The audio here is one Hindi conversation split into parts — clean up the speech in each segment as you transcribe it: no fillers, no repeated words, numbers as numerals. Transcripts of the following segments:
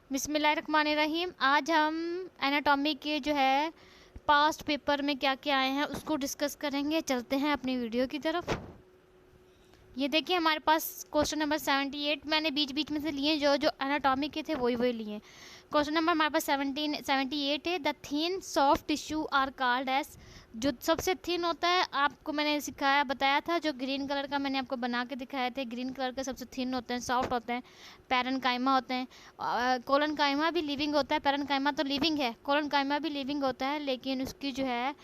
बिस्मिल्लाहिर्रहमानिर्रहीम। आज हम एनाटॉमी के जो है पास्ट पेपर में क्या क्या आए हैं उसको डिस्कस करेंगे। चलते हैं अपनी वीडियो की तरफ। ये देखिए हमारे पास क्वेश्चन नंबर 78 मैंने बीच बीच में से लिए, जो जो एनाटॉमी के थे वही लिए। क्वेश्चन नंबर हमारे पास 78 है। The thin soft tissue are called as, जो सबसे थिन होता है आपको मैंने सिखाया बताया था, जो ग्रीन कलर का मैंने आपको बना के दिखाए थे। ग्रीन कलर के सबसे थिन होते हैं, सॉफ्ट होते हैं, पैरेन्काइमा होते हैं। कोलनकाइमा भी लिविंग होता है, पैरेन्काइमा तो लिविंग है, कोलनकाइमा भी लिविंग होता है, लेकिन उसकी जो है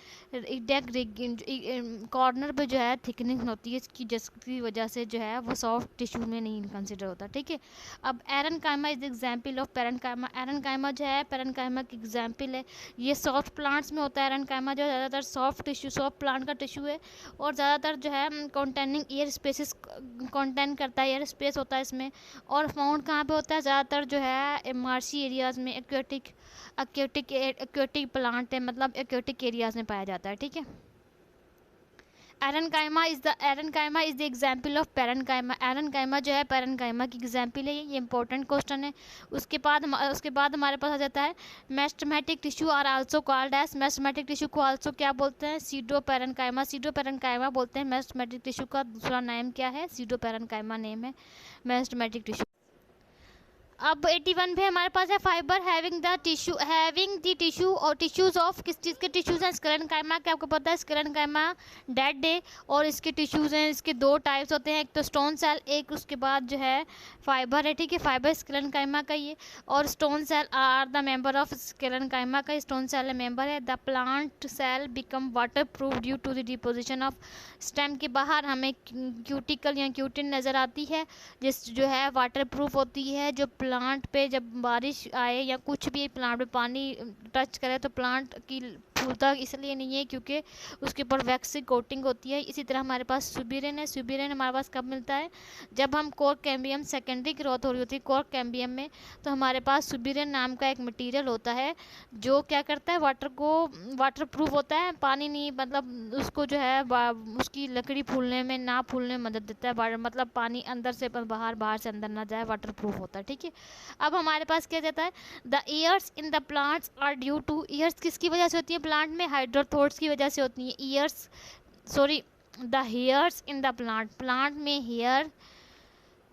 कॉर्नर पे जो है थिकनिंग होती है इसकी, जिसकी वजह से जो है वो सॉफ्ट टिश्यू में नहीं कंसिडर होता। ठीक है। अब एरेन्काइमा इज एग्जाम्पल ऑफ पैरेन्काइमा। एरेन्काइमा जो है पैरेन्काइमा की एग्जाम्पल है। ये सॉफ्ट प्लांट्स में होता है। एरेन्काइमा जो ज़्यादातर सॉफ्ट टिश्यू, सॉफ्ट प्लांट का टिश्यू है और ज़्यादातर जो है कंटेनिंग एयर स्पेसिस कंटेन करता है, एयर स्पेस होता है इसमें। और फाउंड कहाँ पे होता है? ज़्यादातर जो है मार्शी एरियाज़ में, एक्वेटिक प्लांट है, मतलब एक्वेटिक एरियाज़ में पाया जाता है। ठीक है। एरेन्काइमा is the example of parenchyma. एरेन्काइमा जो है पैरेन्काइमा की एग्जाम्पल है। ये इंपॉर्टेंट क्वेश्चन है। उसके बाद हमारे पास आ जाता है meristematic tissue are also called as. Meristematic tissue को आल्सो क्या बोलते हैं? सीडो पैरेन्काइमा बोलते हैं। मेस्टमेटिक टिश्यू का दूसरा नाम क्या है? सीडो पैरेन्काइमा नेम है मेस्टमेटिक टिश्यू। अब 81 पे हमारे पास है फाइबर हैविंग द टिश्यू और टिश्यूज ऑफ, किस चीज़ के टिश्यूज हैं? स्क्लेरेन्काइमा के। आपको पता है स्क्लेरेन्काइमा डेड है और इसके टिश्यूज हैं, इसके दो टाइप्स होते हैं, एक तो स्टोन सेल, एक उसके बाद जो है फाइबर है। ठीक है। फाइबर स्क्लेरेन्काइमा का ये, और stone cell are the member of sclerenchyma का। स्टोन सेल मेंबर है। The plant cell become waterproof due to the deposition of stem के बाहर हमें क्यूटिकल या क्यूटिन नज़र आती है, जिस जो है वाटर प्रूफ होती है। जो प्लांट पे जब बारिश आए या कुछ भी प्लांट पे पानी टच करे तो प्लांट की फूलता इसलिए नहीं है क्योंकि उसके ऊपर वैक्स की कोटिंग होती है। इसी तरह हमारे पास सुबिरेन है। सुबिरेन हमारे पास कब मिलता है? जब हम कोर कैम्बियम सेकेंडरी ग्रोथ हो रही होती है कोर कैम्बियम में, तो हमारे पास सुबिरेन नाम का एक मटेरियल होता है जो क्या करता है, वाटर को वाटर प्रूफ होता है, पानी नहीं, मतलब उसको जो है उसकी लकड़ी फूलने में ना फूलने में मदद देता है, मतलब पानी अंदर से बाहर, बाहर से अंदर ना जाए, वाटर प्रूफ होता है। ठीक है। अब हमारे पास क्या जाता है? The years in the plants are due to, years किसकी वजह से होती है प्लांट में? हाइड्रोथोड्स की वजह से होती है years, the hairs in the plant में हेयर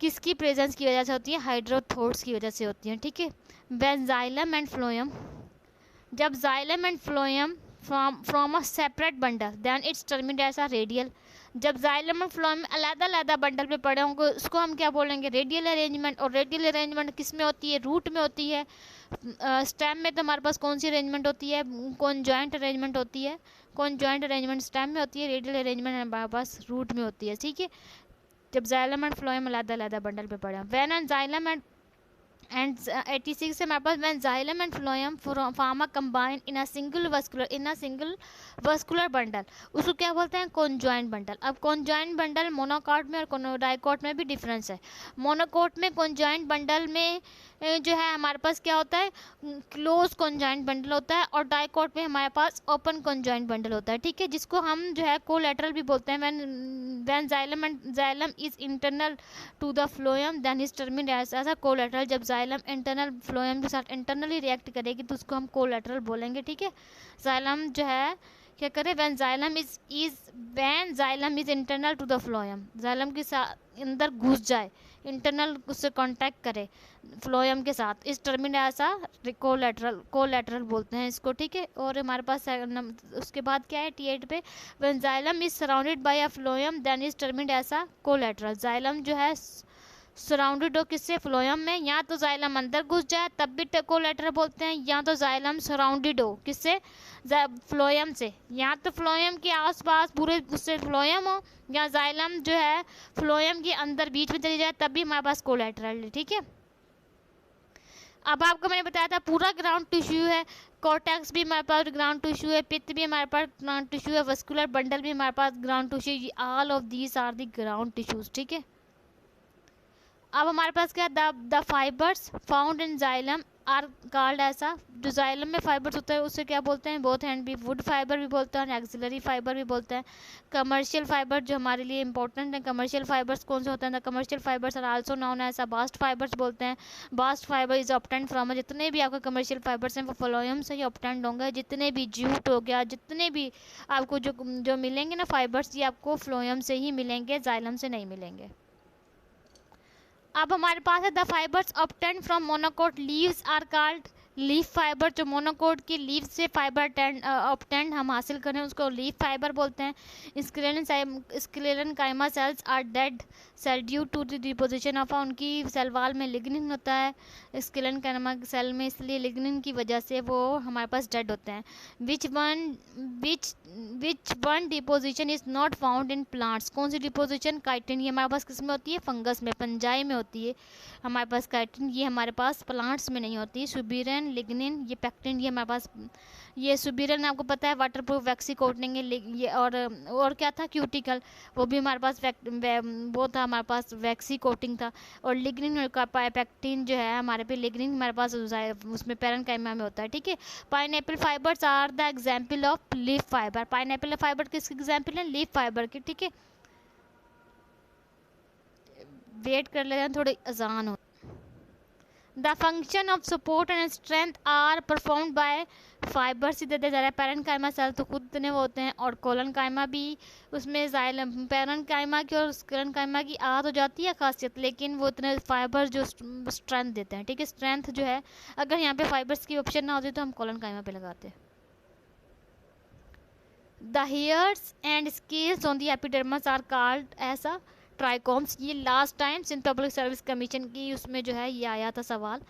किसकी प्रेजेंस की वजह से होती है? हाइड्रोथोड्स की वजह से होती है। ठीक है। व्हेन जाइलम एंड फ्लोएम, जब xylem and phloem from a separate bundle then it's terminated as a radial. जब जाइलम और फ्लोएम अलग-अलग बंडल पे पड़े होंगे उसको हम क्या बोलेंगे? Radial arrangement. और रेडियल अरेंजमेंट किस में होती है? रूट में होती है। स्टेम में तो हमारे पास कौन सी अरेंजमेंट होती है? कॉन्जॉइंट अरेंजमेंट होती है। कॉन्जॉइंट अरेंजमेंट स्टेम में होती है, रेडियल अरेंजमेंट हमारे पास रूट में होती है। ठीक है। जब जाइलम एंड फ्लोएम अलग-अलग बंडल पे पड़े, व्हेन एंड जाइलम एंड 86 से हमारे पास when xylem and phloem form a combine in a single vascular bundle, उसको क्या बोलते हैं? Conjoint bundle. अब कॉन्जॉइंट बंडल मोनोकॉट में और डाइकॉट में भी डिफरेंस है। मोनोकॉट में कॉन्जॉइंट बंडल में जो है हमारे पास क्या होता है? क्लोज कॉन्जॉइंट बंडल होता है, और डाइकॉट में हमारे पास ओपन कॉन्जॉइंट बंडल होता है। ठीक है। जिसको हम जो है कोलैटरल भी बोलते हैं। When xylem is internal to the phloem then is terminated as a collateral. जब जाइलम इंटरनल फ्लोएम के साथ इंटरनली रिएक्ट करेगी तो उसको हम कोलैटरल बोलेंगे। ठीक है। जाइलम जो है क्या करे? When xylem is internal to the phloem, xylem के साथ अंदर घुस जाए, इंटरनल उससे कांटेक्ट करे फ्लोएम के साथ, इस टर्मिनेटेड एज अ कोलैटरल बोलते हैं इसको। ठीक है। और हमारे पास उसके बाद क्या है 88 पे? When xylem is surrounded by a phloem then is terminated as a collateral. Xylem जो है सराउंडेड हो किससे? फ्लोएम में। या तो जाइलम अंदर घुस जाए तब भी कोलैटरल बोलते हैं, या तो जाइलम सराउंडेड हो किससे? फ्लोएम से। या तो फ्लोएम के आसपास पूरे उससे फ्लोएम हो, या जाइलम जो है फ्लोएम के अंदर बीच में चली जाए तब भी हमारे पास कोलैटरल है। ठीक है। अब आपको मैंने बताया था पूरा ग्राउंड टिश्यू है, कॉर्टेक्स भी हमारे पास ग्राउंड टिश्यू है, पित्त भी हमारे पास ग्राउंड टिश्यू है, वस्कुलर बंडल भी हमारे पास ground tissue, all of these are the ground tissues. ठीक है। अब हमारे पास क्या है, the fibres found in xylem are called ऐसा, जो जाइलम में फाइबर्स होता है उससे क्या बोलते हैं, बोथ हैंड भी, वुड फाइबर भी बोलते हैं और एक्सिलरी फाइबर भी बोलते हैं। कमर्शियल फाइबर जो हमारे लिए इंपॉर्टेंट है, कमर्शियल फाइबर्स कौन से होते हैं, the commercial fibres are also known as bast fibres बोलते हैं। Bast fibre is obtained from, जितने भी आपके कमर्शियल फाइबर्स हैं वो फ्लोएम से ही ऑब्टेंड होंगे, जितने भी जूट हो गया, जितने भी आपको जो मिलेंगे ना फाइबर्स, ये आपको फ्लोएम से ही मिलेंगे, जाइलम से नहीं मिलेंगे। अब हमारे पास है the fibres obtain from monocot leaves are called leaf fibre, जो मोनोकोट की लीव से फाइबर ऑब्टेन हम हासिल करें उसको लीफ फाइबर बोलते हैं। Sclerenchyma cells are dead cell due to the deposition of, उनकी सेल वॉल में लिग्निन होता है स्क्लेरन काइमा सेल में, इसलिए लिग्निन की वजह से वो हमारे पास डेड होते हैं। Which one deposition is not found in plants, कौन सी डिपोजिशन, काइटिन, ये हमारे पास किस में होती है, फंगस में, फंजाई में होती है हमारे पास काइटिन, ये हमारे पास प्लांट्स में नहीं होती। सुबीरन, लिग्निन, ये पैक्टिन, ये हमारे पास, ये सुबीरन आपको पता है वाटर प्रूफ वैक्सी कोटिंग है, ये और क्या था, क्यूटिकल, वो भी हमारे पास वो था हमारे पास वैक्सी कोटिंग था। और लिग्निन और पैक्टिन जो है हमारे पे, लिग्निन हमारे पास उसमें पैरेन्काइमा में होता है, ठीक है। Pineapple fibres are the example of leaf fibre, pineapple fibre किसके एग्जाम्पल है, लीफ फाइबर की, ठीक है। वेट कर लेते हैं, थोड़ी अजान हो। The function of support and strength are performed by fibres, इधर जा रहा है पैरेन्काइमा सेल तो खुद ने वो होते हैं, और कोलनकाइमा भी, उसमें जाइलम, पैरेन्काइमा की और कोलनकाइमा की आ तो जाती है खासियत, लेकिन वो इतने फाइबर जो स्ट्रेंथ देते हैं, ठीक है। स्ट्रेंथ जो है, अगर यहाँ पे फाइबर्स की ऑप्शन ना होती तो हम कोलनकाइमा पे लगाते हैं। The hairs and scales on the epidermis are called ऐसा ट्राइकोम्स, ये last time Sindh public service commission की उसमें जो है ये आया था सवाल,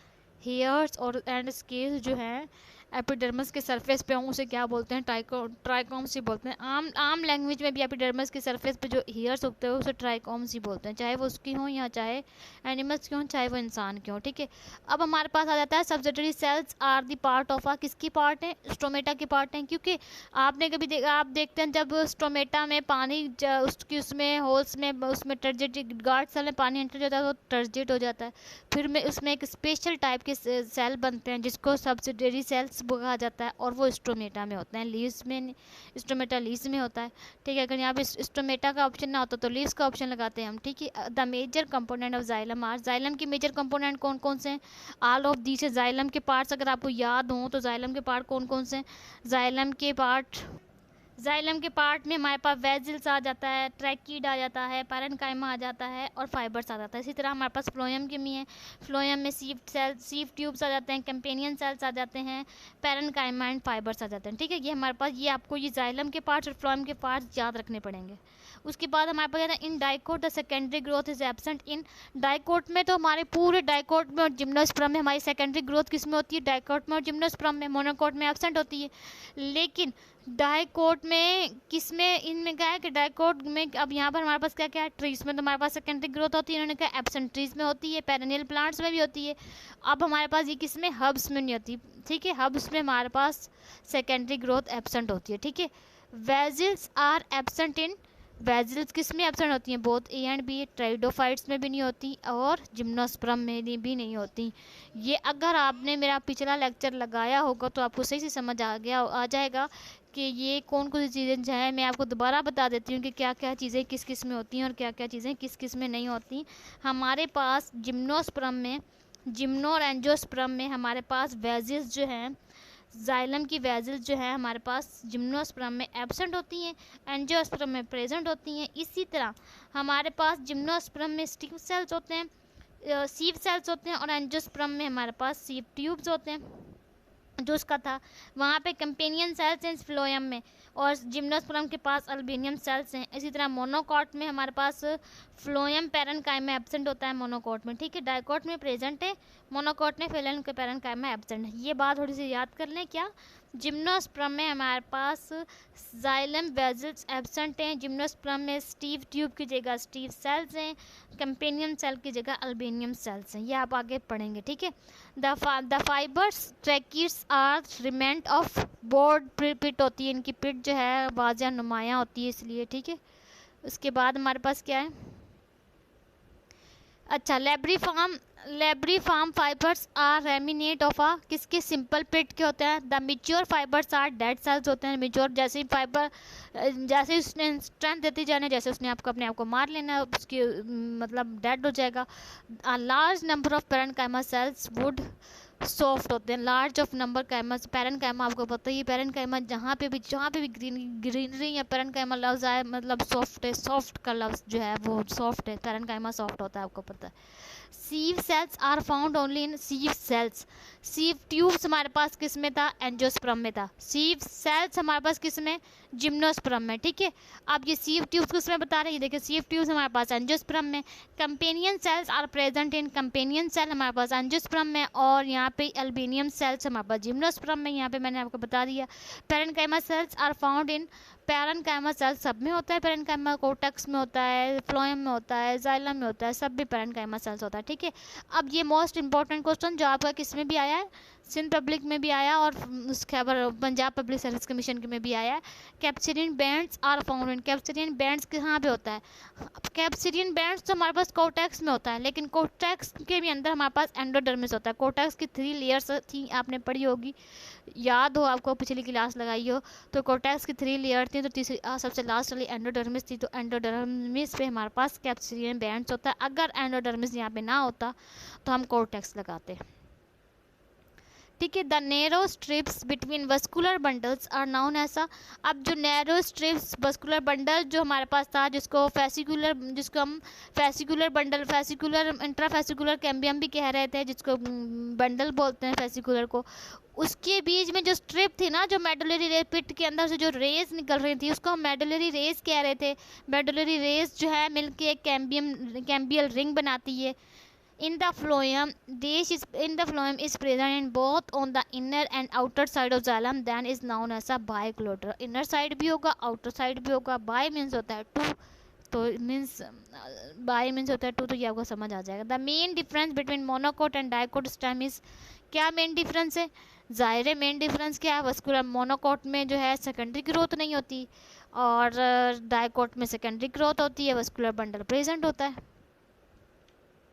हेयर्स और एंड स्केल्स जो हैं एपिडर्मिस के सरफेस पे हों उसे क्या बोलते हैं, ट्राइकोम्स ही बोलते हैं। आम लैंग्वेज में भी एपिडर्मिस के सरफेस पे जो हेयर्स उगते हैं उसे ट्राइकोम्स ही बोलते हैं, चाहे वो उसकी हों या चाहे एनिमल्स की हों, चाहे वो इंसान की हों, ठीक है। अब हमारे पास आ जाता है subsidiary cells are the part of ah, किसकी पार्ट है, स्टोमेटा की पार्ट है, क्योंकि आपने कभी आप देखते हैं जब स्टोमेटा में पानी उसकी उसमें होल्स में उसमें टर्जेट गार्ड सेल में पानी एंटर जाता है तो टर्जेट हो जाता है, फिर में उसमें एक स्पेशल टाइप के सेल बनते हैं जिसको सब्सिडरी सेल्स कहा जाता है, और वो स्टोमेटा में होते हैं, लीव्स में, स्टोमेटा लीव्स में होता है, ठीक है। अगर यहाँ पे स्टोमेटा का ऑप्शन ना होता तो लीव्स का ऑप्शन लगाते हैं हम, ठीक है। The major component of xylem are, xylem के मेजर कंपोनेंट कौन कौन से हैं, ऑल ऑफ दीस, जाइलम के पार्ट्स अगर आपको याद हों तो जाइलम के पार्ट कौन कौन से हैं, जाइलम के पार्ट में हमारे पास वेजिल्स आ जाता है, ट्रैकीड आ जाता है, पैरेन्काइमा आ जाता है और फाइबर्स आ जाता है। इसी तरह हमारे पास फ्लोएम के में है, फ्लोएम में सीव ट्यूब्स आ जाते हैं, कंपेनियन सेल्स आ जाते हैं, पैरेन्काइमा एंड फाइबर्स आ जाते हैं, ठीक है। ये हमारे पास, ये आपको ये जाइलम के पार्ट्स और फ्लोएम के पार्ट्स याद रखने पड़ेंगे। उसके बाद हमारे पास है इन dicot the secondary growth is absent in, dicot में तो हमारे पूरे डाइकोट में और जिम्नोस्पर्म में हमारी सेकेंडरी ग्रोथ किस में होती है, डाइकोट में और जिम्नोस्पर्म में, मोनोकोट में एब्सेंट होती है। लेकिन डाइकोट में किस में, इनमें क्या है कि डाइकोट में, अब यहाँ पर हमारे पास क्या क्या है, ट्रीज में तो हमारे पास सेकेंडरी ग्रोथ होती है, इन्होंने कहा एब्सेंट ट्रीज में होती है, पेरेनियल प्लांट्स में भी होती है। अब हमारे पास ये किस में, हब्स में नहीं होती, ठीक है, हब्स में हमारे पास सेकेंडरी ग्रोथ एब्सेंट होती है, ठीक है। वेजिल्स आर एब्सेंट इन, वेजिल्स किस में एब्सेंट होती हैं, बोथ ए एंड बी, ट्राइडोफाइट्स में भी नहीं होती और जिम्नोस्पर्म में भी नहीं होती। ये अगर आपने मेरा पिछला लेक्चर लगाया होगा तो आपको सही से समझ आ जाएगा कि ये कौन कौन सी चीज़ें जो है, मैं आपको दोबारा बता देती हूँ कि क्या क्या चीज़ें किस किस में होती हैं और क्या क्या चीज़ें किस किस में नहीं होती। हमारे पास जिम्नोस्पर्म में, जिम्नो और एंजियोस्पर्म में हमारे पास वेजिल्स जो हैं, जाइलम की वेजिल्स जो है हमारे पास जिम्नोस्पर्म में एब्सेंट होती हैं, एंजियोस्पर्म में प्रेजेंट होती हैं। इसी तरह हमारे पास जिम्नोस्पर्म में स्टिव सेल्स होते हैं, सीव सेल्स होते हैं, और एंजियोस्पर्म में हमारे पास सीव ट्यूब्स होते हैं, जो उसका था वहाँ पे कंपेनियन सेल्स हैं फ्लोएम में, और जिम्नोस्पर्म के पास अल्बेनियम सेल्स हैं। इसी तरह मोनोकॉट में हमारे पास फ्लोएम पैरेन्काइमा एब्सेंट होता है मोनोकॉट में, ठीक है। डाइकोट में प्रेजेंट है, मोनोकॉट में फिलन के पैरेन्काइमा एब्सेंट है। ये बात थोड़ी सी याद कर लें, क्या जिम्नोस्पर्म में हमारे पास जाइलम वेजिल्स एब्सेंट हैं, जिम्नोस्पर्म में स्टीव ट्यूब की जगह स्टीव सेल्स हैं, कंपेनियन सेल की जगह अल्बेनियम सेल्स हैं। ये आप आगे पढ़ेंगे, ठीक है। The fibres tracheids are remnant of board pit होती है, इनकी पिट जो है वाज़िया नुमायाँ होती है इसलिए, ठीक है। उसके बाद हमारे पास क्या है, अच्छा, libriform fibres are remnant of ah, किसके सिंपल पेट के होते हैं। The mature fibres are dead cells होते हैं। मिच्योर जैसे ही फाइबर जैसे उसने स्ट्रेंथ देती जाने, जैसे उसने आपको अपने आप को मार लेना है, उसकी मतलब डेड हो जाएगा। A large number of parenchyma cells wood soft होते हैं। लार्ज ऑफ नंबर कैमा, पेरेन्काइमा आपको पता ही है, पेरेन्काइमा जहाँ पे भी ग्रीनरी या पेरेन्काइमा लफ्ज़ आए मतलब सॉफ्ट है, सॉफ्ट का लफ्ज़ जो है वो सॉफ्ट है, पेरेन्काइमा सॉफ्ट होता है, आपको पता है। Sieve cells are found only in sieve cells. Sieve tubes हमारे पास किस में था, एंजियोस्पर्म में था। सीव सेल्स हमारे पास किस में, जिम्नोस्पर्म में, ठीक है। अब ये सीव ट्यूब्स किस में बता रहे हैं, ये देखिए सीव ट्यूब्स हमारे पास एंजियोस्पर्म में। Companion cells are present in, companion cell हमारे पास एंजियोस्पर्म में, और यहाँ पे अल्बेनियम सेल्स हमारे पास जिम्नोस्पर्म में, यहाँ पे मैंने आपको बता दिया। Parenchyma cells are found in, parenchyma cell सब में होता है, पेरेन्काइमा कोर्टेक्स में होता है, फ्लोएम में होता है, जाइलम में होता है, सब भी पेरेन्काइमा सेल्स होता है, ठीक है। अब ये मोस्ट इंपॉर्टेंट क्वेश्चन जो आपका किस में भी आया है, सिंध पब्लिक में भी आया और उसके बाद पंजाब पब्लिक सर्विस कमीशन में भी आया है। कैप्सिडियन बैंड्स आर फाउंड इन, कैप्सिडियन बैंड्स कहाँ पे होता है। कैप्सिडियन बैंड्स तो हमारे पास कोर्टेक्स में होता है, लेकिन कोर्टेक्स के भी अंदर हमारे पास एंडोडर्मिस होता है। कोर्टेक्स की 3 लेयर्स थी, आपने पढ़ी होगी, याद हो आपको, पिछली क्लास लगाई हो तो। कोर्टेक्स की 3 लेयर थी, तो तीसरी सबसे लास्ट वाली एंडोडर्मिस थी, तो एंडोडर्मिस पे हमारे पास कैप्सिडियन बैंड्स होता है। अगर एंडोडर्मिस यहाँ पे ना होता तो हम कोर्टेक्स लगाते, ठीक है। The narrow strips between vascular bundles are known ऐसा। अब जो नैरो स्ट्रिप्स वस्कुलर बंडल जो हमारे पास था, जिसको हम fascicular bundle, fascicular intrafascicular cambium भी कह रहे थे, जिसको बंडल बोलते हैं फेसिकुलर को, उसके बीच में जो स्ट्रिप थी ना, जो मेडुलरी पिट के अंदर से जो रेस निकल रही थी, उसको हम मेडुलरी रेस कह रहे थे। मेडुलरी रेस जो है मिलके एक कैम्बियल रिंग बनाती है। In the phloem is present in both on the inner and outer side of xylem, then is known as a bicotyledon. Inner side भी होगा, outer side भी होगा। Bi means होता है 2, तो मीन्स बाई मीन्स होता है 2, तो ये आपको समझ आ जाएगा। The main difference between monocot and dicot stem is, क्या मेन डिफरेंस है, जाहिर है मेन डिफरेंस क्या है, वस्कुलर मोनोकोट में जो है सेकेंडरी ग्रोथ नहीं होती और डाइकोट में सेकेंडरी ग्रोथ होती है, वस्कुलर बंडल प्रेजेंट होता है।